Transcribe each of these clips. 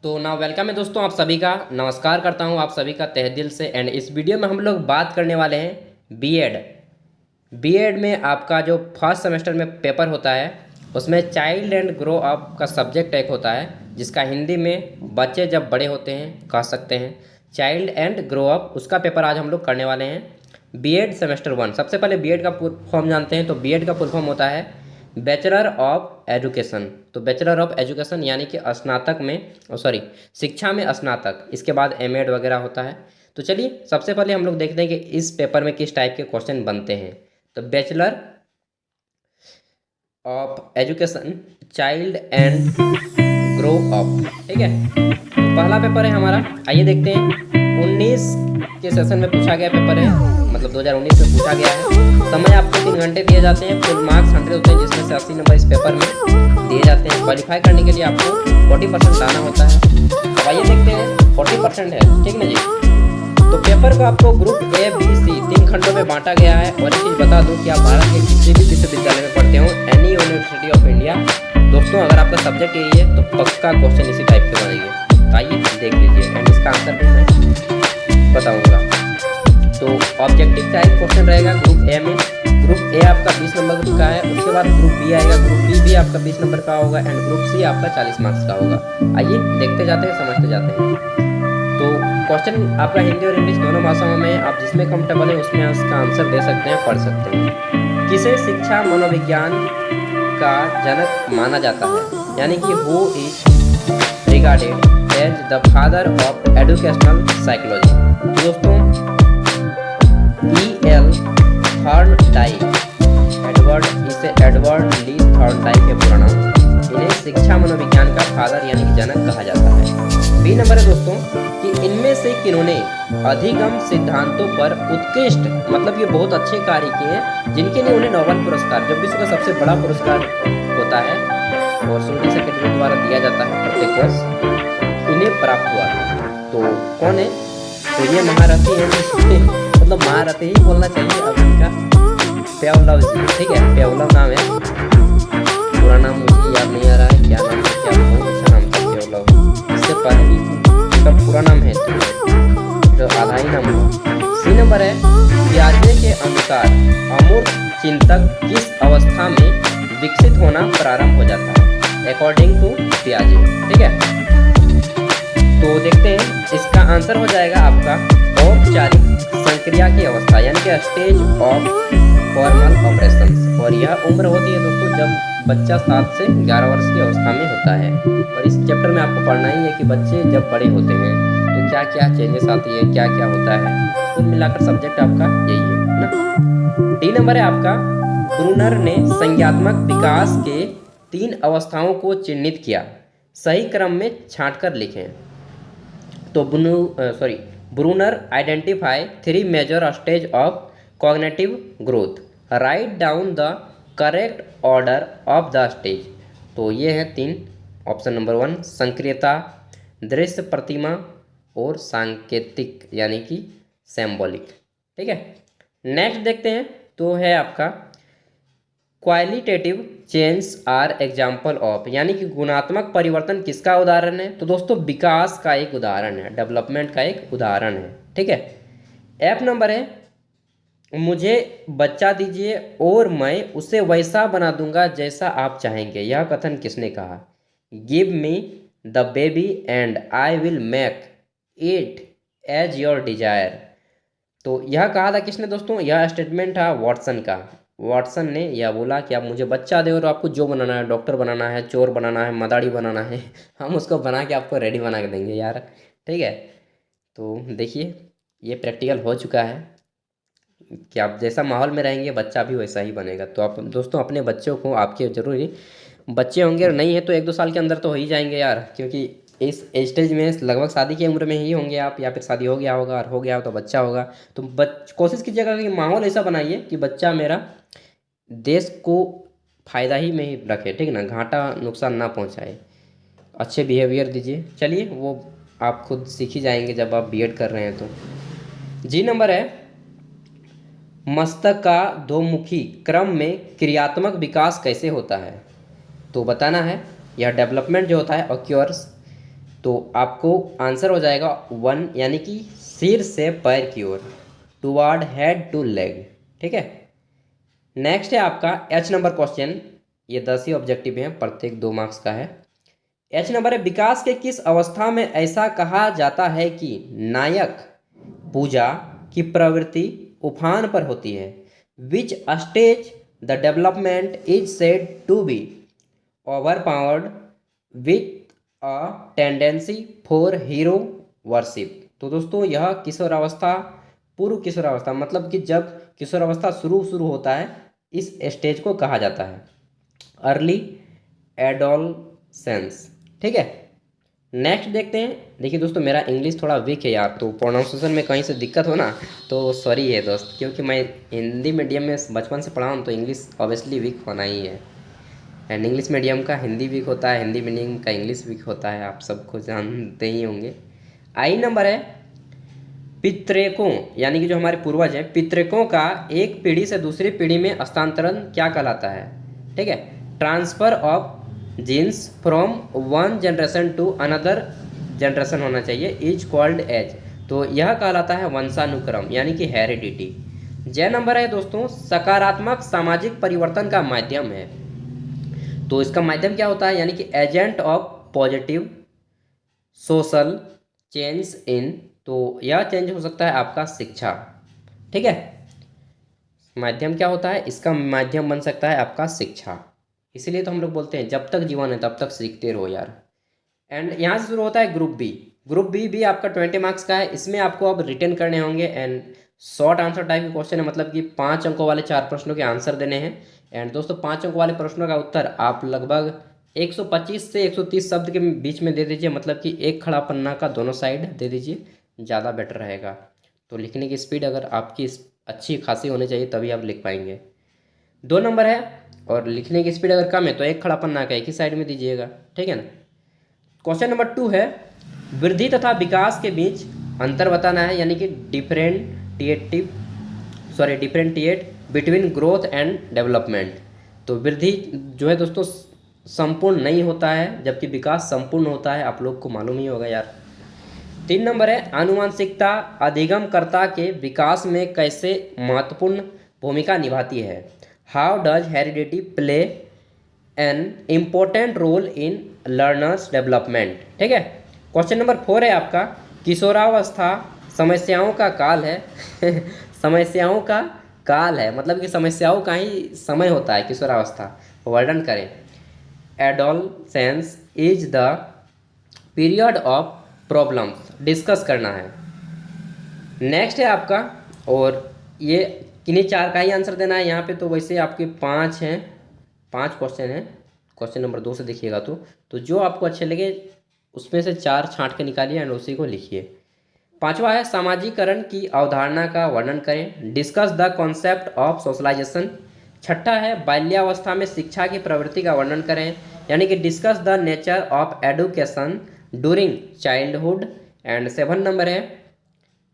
तो ना वेलकम है दोस्तों, आप सभी का नमस्कार करता हूं आप सभी का तहे दिल से। एंड इस वीडियो में हम लोग बात करने वाले हैं बीएड में आपका जो फर्स्ट सेमेस्टर में पेपर होता है उसमें चाइल्ड एंड ग्रो अप का सब्जेक्ट एक होता है, जिसका हिंदी में बच्चे जब बड़े होते हैं कह सकते हैं। चाइल्ड एंड ग्रो अप उसका पेपर आज हम लोग करने वाले हैं। बीएड सेमेस्टर 1, सबसे पहले बीएड का फुल फॉर्म जानते हैं। तो बीएड का फुल फॉर्म होता है बैचलर ऑफ एजुकेशन। तो बैचलर ऑफ एजुकेशन यानी कि स्नातक में शिक्षा में स्नातक, इसके बाद एमएड वगैरह होता है। तो चलिए सबसे पहले हम लोग देखते हैं कि इस पेपर में किस टाइप के क्वेश्चन बनते हैं। तो bachelor of education child and grow up, ठीक है। तो पहला पेपर है हमारा, आइए देखते हैं। 19 के सेशन में पूछा गया पेपर है, मतलब 2019 में पूछा गया है। समय आपको 3 घंटे दिए जाते हैं, फुल मार्क्स 100 होते हैं, जिसमें से 80 नंबर इस पेपर में दिए जाते हैं। क्वालिफाई करने के लिए आपको 40% लाना होता है। अब आइए देखते हैं, 40% है, ठीक ना जी। तो पेपर को आपको ग्रुप ए बी सी 3 खंडों में बांटा गया है। और एक चीज़ बता दूं कि आप भारत के किसी भी विश्वविद्यालय में पढ़ते हो, एनी यूनिवर्सिटी ऑफ इंडिया, दोस्तों अगर आपका सब्जेक्ट यही है तो पक्का क्वेश्चन इसी टाइप के बनेंगे। तो आइए देख लीजिए, एंड इसका आंसर भी मैं बताऊँगा। तो ऑब्जेक्टिव टाइप क्वेश्चन रहेगा ग्रुप ए में। ग्रुप ए आपका 20 नंबर का है, उसके बाद ग्रुप बी आएगा। ग्रुप बी भी आपका 20 नंबर का होगा, एंड ग्रुप सी आपका 40 मार्क्स का होगा। आइए देखते जाते हैं, समझते जाते हैं। तो क्वेश्चन आपका हिंदी और इंग्लिश दोनों भाषाओं में, आप जिसमें कंफर्टेबल है उसमें उसका आंसर दे सकते हैं, पढ़ सकते हैं। किसे शिक्षा मनोविज्ञान का जनक माना जाता है, यानी कि who is regarded as the father of educational psychology. दोस्तों E.L. थॉर्नडाइक, एडवर्ड ली थॉर्नडाइक के पूरा नाम, इन्हें शिक्षा मनोविज्ञान का फादर यानी कि जनक कहा जाता है। बी नंबर है दोस्तों कि इनमें से किन्होंने अधिगम सिद्धांतों पर उत्कृष्ट, मतलब ये बहुत अच्छे कार्य किए हैं, जिनके लिए उन्हें नोबेल पुरस्कार, जो विश्व का सबसे बड़ा पुरस्कार होता है और स्वीडिश अकेडमी द्वारा दिया जाता है प्रत्येक वर्ष, इन्हें प्राप्त हुआ था। तो कौन है? तो ये महारथी है, मतलब महारथी ही बोलना चाहिए अब इनका, प्यावलव जी, ठीक है, प्यावलव नाम है। पूरा नाम मुझे याद नहीं आ रहा है, क्या नाम है, क्या बहुत अच्छा नाम था प्यावलव। इससे पहले भी इसका पूरा नाम है, तो आधा ही नाम हुआ। सी नंबर है पियाजे के अनुसार अमूर्त चिंतक किस अवस्था में विकसित होना प्रारंभ हो जाता है, अकॉर्डिंग टू पियाजे, ठीक है। तो देखते हैं, इसका आंसर हो जाएगा आपका औपचारिक संक्रिया की अवस्था, यानी कि स्टेज ऑफ फॉर्मल ऑपरेशंस। और यह उम्र होती है दोस्तों जब बच्चा 7 से 11 वर्ष की अवस्था में होता है। और इस चैप्टर में आपको पढ़ना ही है कि बच्चे जब बड़े होते हैं तो क्या क्या चेंजेस आती है, क्या क्या होता है। कुल मिलाकर सब्जेक्ट आपका यही है ना। डी नंबर है आपका, ब्रूनर ने संज्ञात्मक विकास के 3 अवस्थाओं को चिन्हित किया, सही क्रम में छांटकर लिखें। तो Bruner identify 3 major stage of cognitive growth, right down the correct order of the stage. तो ये है 3 ऑप्शन। नंबर 1 संक्रियता, दृश्य प्रतिमा और सांकेतिक यानी कि सिंबॉलिक, ठीक है। नेक्स्ट देखते हैं, तो है आपका qualitative change are example of, यानी कि गुणात्मक परिवर्तन किसका उदाहरण है। तो दोस्तों विकास का एक उदाहरण है, डेवलपमेंट का एक उदाहरण है, ठीक है। एफ नंबर है मुझे बच्चा दीजिए और मैं उसे वैसा बना दूंगा जैसा आप चाहेंगे, यह कथन किसने कहा। Give me the baby and I will make it as your desire. तो यह कहा था किसने दोस्तों, यह स्टेटमेंट था वॉटसन का। वॉटसन ने यह बोला कि आप मुझे बच्चा दे और आपको जो बनाना है, डॉक्टर बनाना है, चोर बनाना है, मदारी बनाना है, हम उसको बना के आपको रेडी बना के देंगे यार, ठीक है। तो देखिए ये प्रैक्टिकल हो चुका है कि आप जैसा माहौल में रहेंगे बच्चा भी वैसा ही बनेगा। तो आप दोस्तों अपने बच्चों को, आपके जरूरी बच्चे होंगे और नहीं है तो 1-2 साल के अंदर तो हो ही जाएंगे यार, क्योंकि इस स्टेज में लगभग शादी की उम्र में ही होंगे आप, या फिर शादी हो गया होगा और हो गया हो तो बच्चा होगा। तो कोशिश कीजिएगा कि माहौल ऐसा बनाइए कि बच्चा मेरा देश को फ़ायदा ही में ही रखे, ठीक ना, घाटा नुकसान ना पहुंचाए। अच्छे बिहेवियर दीजिए। चलिए वो आप खुद सीख ही जाएंगे जब आप बीएड कर रहे हैं तो। जी नंबर है मस्तक का 2 मुखी क्रम में क्रियात्मक विकास कैसे होता है। तो बताना है यह डेवलपमेंट जो होता है ऑक्योर्स, तो आपको आंसर हो जाएगा 1, यानी कि सिर से पैर की ओर, टुवार्ड हेड टू लेग। ठीक है। नेक्स्ट है आपका एच नंबर क्वेश्चन, ये 10 ही ऑब्जेक्टिव हैं, प्रत्येक 2 मार्क्स का है। एच नंबर है, विकास के किस अवस्था में ऐसा कहा जाता है कि नायक पूजा की प्रवृत्ति उफान पर होती है? Which stage the development is said to be overpowered with a tendency for hero worship? तो दोस्तों यह किशोरावस्था, पूर्व किशोरावस्था, मतलब कि जब किशोरावस्था शुरू होता है, इस स्टेज को कहा जाता है अर्ली एडोलसेंस। ठीक है। नेक्स्ट देखते हैं। देखिए दोस्तों, मेरा इंग्लिश थोड़ा वीक है यार, तो प्रोनाउंसिएशन में कहीं से दिक्कत हो ना तो सॉरी है दोस्त, क्योंकि मैं हिंदी मीडियम में बचपन से पढ़ा हूँ, तो इंग्लिश ऑब्वियसली वीक होना ही है। एंड इंग्लिश मीडियम का हिंदी वीक होता है, हिंदी मीडियम का इंग्लिश वीक होता है, आप सबको जानते ही होंगे। आई नंबर है, पितृकों यानी कि जो हमारे पूर्वज हैं, पितृकों का एक पीढ़ी से दूसरी पीढ़ी में हस्तांतरण क्या कहलाता है? ठीक है। Transfer of genes from one generation to another generation होना चाहिए, इज कॉल्ड एज, तो यह कहलाता है वंशानुक्रम यानी कि हेरिडिटी। जय नंबर है दोस्तों, सकारात्मक सामाजिक परिवर्तन का माध्यम है, तो इसका माध्यम क्या होता है? यानी कि agent of positive social change in, तो यह चेंज हो सकता है आपका शिक्षा। ठीक है। माध्यम क्या होता है? इसका माध्यम बन सकता है आपका शिक्षा, इसीलिए तो हम लोग बोलते हैं जब तक जीवन है तब तक सीखते रहो यार। एंड यहाँ से शुरू होता है ग्रुप बी। ग्रुप बी भी आपका 20 मार्क्स का है, इसमें आपको अब रिटर्न करने होंगे एंड शॉर्ट आंसर टाइप के क्वेश्चन है, मतलब कि 5 अंकों वाले 4 प्रश्नों के आंसर देने हैं। एंड दोस्तों 5 अंकों वाले प्रश्नों का उत्तर आप लगभग 125 से 130 शब्द के बीच में दे दीजिए, मतलब कि एक खड़ा पन्ना का दोनों साइड दे दीजिए, ज़्यादा बेटर रहेगा। तो लिखने की स्पीड अगर आपकी अच्छी खासी होनी चाहिए तभी आप लिख पाएंगे। 2 नंबर है, और लिखने की स्पीड अगर कम है तो एक खड़ा पन्ना का एक ही साइड में दीजिएगा। ठीक है ना। क्वेश्चन नंबर 2 है, वृद्धि तथा विकास के बीच अंतर बताना है, यानी कि डिफरेंटिएट बिटवीन ग्रोथ एंड डेवलपमेंट। तो वृद्धि जो है दोस्तों संपूर्ण नहीं होता है, जबकि विकास संपूर्ण होता है, आप लोग को मालूम ही होगा यार। 3 नंबर है, आनुवंशिकता अधिगमकर्ता के विकास में कैसे महत्वपूर्ण भूमिका निभाती है? How does heredity play an important role in learners development? ठीक है। क्वेश्चन नंबर 4 है आपका, किशोरावस्था समस्याओं का काल है समस्याओं का काल है, मतलब कि समस्याओं का ही समय होता है किशोरावस्था, वर्णन करें। Adolescence is the period of problems, discuss करना है। नेक्स्ट है आपका, और ये किन्हीं 4 का ही आंसर देना है यहाँ पे, तो वैसे आपके 5 हैं, 5 क्वेश्चन हैं। क्वेश्चन नंबर 2 से देखिएगा तो जो आपको अच्छे लगे उसमें से 4 छांट के निकालिए एंड उसी को लिखिए। 5वां है, सामाजिकरण की अवधारणा का वर्णन करें, discuss the concept of socialisation. 6ठा है, बाल्यावस्था में शिक्षा की प्रवृत्ति का वर्णन करें, यानी कि discuss the nature of education during childhood. And 7 number है,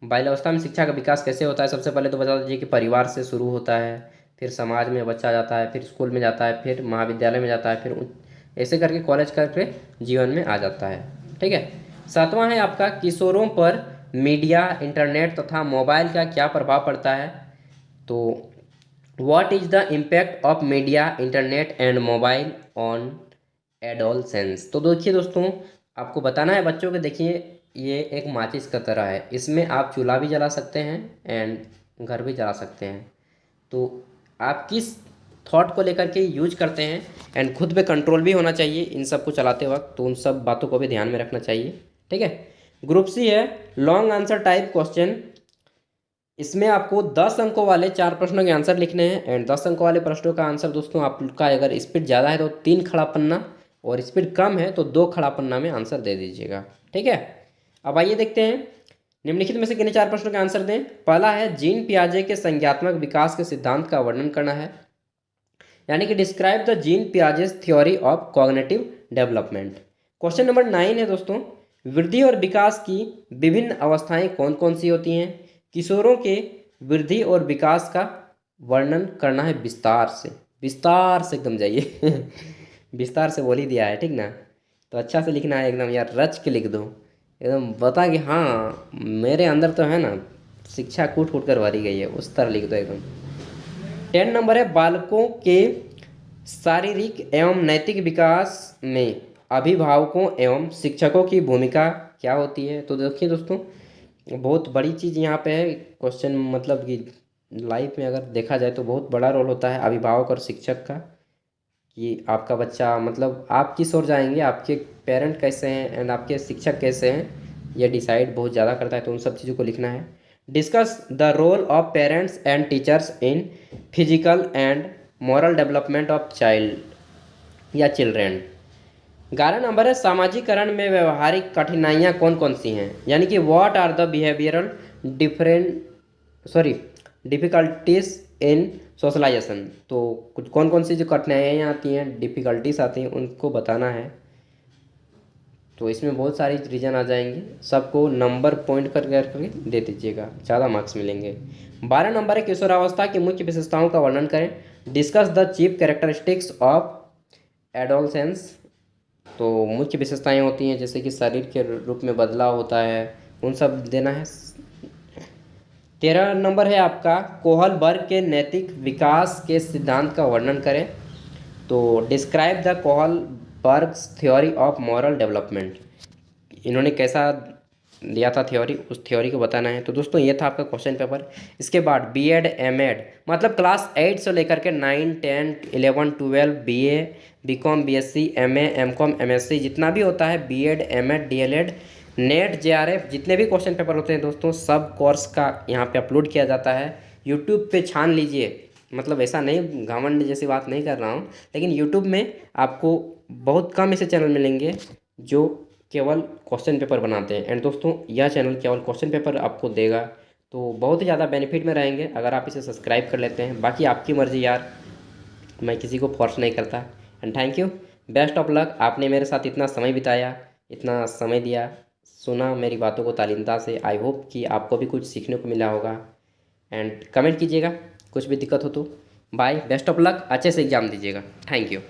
बाल्यावस्था में शिक्षा का विकास कैसे होता है? सबसे पहले तो बता दीजिए कि परिवार से शुरू होता है, फिर समाज में बच्चा जाता है, फिर स्कूल में जाता है, फिर महाविद्यालय में जाता है, फिर ऐसे करके कॉलेज करके जीवन में आ जाता है। ठीक है। 7वां है आपका, किशोरों पर मीडिया, इंटरनेट तथा मोबाइल का क्या प्रभाव पड़ता है? तो what is the impact of media, internet and mobile on adolescence? तो देखिए दोस्तों, आपको बताना है बच्चों को, देखिए ये एक माचिस का तरह है, इसमें आप चूल्हा भी जला सकते हैं एंड घर भी जला सकते हैं, तो आप किस थॉट को लेकर के यूज करते हैं, एंड खुद पे कंट्रोल भी होना चाहिए इन सब को चलाते वक्त, तो उन सब बातों को भी ध्यान में रखना चाहिए। ठीक है। ग्रुप सी है, लॉन्ग आंसर टाइप क्वेश्चन, इसमें आपको 10 अंकों वाले 4 प्रश्नों के आंसर लिखने हैं। एंड 10 अंकों वाले प्रश्नों का आंसर दोस्तों आपका अगर स्पीड ज़्यादा है तो 3 खड़ा पन्ना, और स्पीड कम है तो 2 खड़ा पन्ना में आंसर दे दीजिएगा। ठीक है। अब आइए देखते हैं, निम्नलिखित में से किन्हीं 4 प्रश्नों के आंसर दें। पहला है, जीन पियाजे के संज्ञात्मक विकास के सिद्धांत का वर्णन करना है, यानी कि describe the gene Piaget's theory of cognitive development. Question number 9 है दोस्तों, वृद्धि और विकास की विभिन्न अवस्थाएं कौन कौन सी होती हैं? किशोरों के वृद्धि और विकास का वर्णन करना है विस्तार से एकदम जाइए विस्तार से बोल ही दिया है, ठीक ना। तो अच्छा से लिखना है एकदम यार, रच के लिख दो एकदम, बता कि हाँ मेरे अंदर तो है ना शिक्षा कूट कूट कर भरी गई है, उस तरह लिख दो एकदम। 10 नंबर है, बालकों के शारीरिक एवं नैतिक विकास में अभिभावकों एवं शिक्षकों की भूमिका क्या होती है। तो देखिए दोस्तों, बहुत बड़ी चीज़ यहाँ पे है क्वेश्चन, मतलब कि लाइफ में अगर देखा जाए तो बहुत बड़ा रोल होता है अभिभावक और शिक्षक का, कि आपका बच्चा मतलब आप किस ओर जाएंगे, आपके पेरेंट कैसे हैं एंड आपके शिक्षक कैसे हैं, ये डिसाइड बहुत ज़्यादा करता है। तो उन सब चीज़ों को लिखना है। Discuss the role of parents and teachers in physical and moral development of child या चिल्ड्रेन। 11 नंबर है, सामाजिकरण में व्यवहारिक कठिनाइयाँ कौन कौन सी हैं, यानी कि what are the behavioural difficulties in socialisation. तो कुछ कौन कौन सी जो कठिनाइयाँ आती हैं, डिफ़िकल्टीज आती हैं, उनको बताना है। तो इसमें बहुत सारी रीजन आ जाएंगे, सबको नंबर पॉइंट करके दे दीजिएगा, ज़्यादा मार्क्स मिलेंगे। 12 नंबर है, किशोरावस्था की मुख्य विशेषताओं का वर्णन करें। Discuss the chief characteristics of adolescence. तो मुख्य विशेषताएं होती हैं जैसे कि शरीर के रूप में बदलाव होता है, उन सब देना है। 13 नंबर है आपका, कोहलबर्ग के नैतिक विकास के सिद्धांत का वर्णन करें। तो describe the Kohlberg's theory of moral development, इन्होंने कैसा दिया था थ्योरी, उस थ्योरी को बताना है। तो दोस्तों ये था आपका क्वेश्चन पेपर। इसके बाद बीएड एमएड, मतलब क्लास 8 से लेकर के 9 10 11 12 BA BCom BSc MA MCom MSc जितना भी होता है, BEd MEd DElEd NET JRF जितने भी क्वेश्चन पेपर होते हैं दोस्तों, सब कोर्स का यहाँ पे अपलोड किया जाता है। यूट्यूब पे छान लीजिए, मतलब ऐसा नहीं घमंड जैसी बात नहीं कर रहा हूँ, लेकिन यूट्यूब में आपको बहुत कम ऐसे चैनल मिलेंगे जो केवल क्वेश्चन पेपर बनाते हैं। एंड दोस्तों यह चैनल केवल क्वेश्चन पेपर आपको देगा, तो बहुत ही ज़्यादा बेनिफिट में रहेंगे अगर आप इसे सब्सक्राइब कर लेते हैं। बाकी आपकी मर्ज़ी यार, मैं किसी को फोर्स नहीं करता। And thank you, best of luck. आपने मेरे साथ इतना समय बिताया, इतना समय दिया, सुना मेरी बातों को तालीमता से। आई होप कि आपको भी कुछ सीखने को मिला होगा। एंड कमेंट कीजिएगा कुछ भी दिक्कत हो तो। बाय, बेस्ट ऑफ लक, अच्छे से एग्ज़ाम दीजिएगा। Thank you.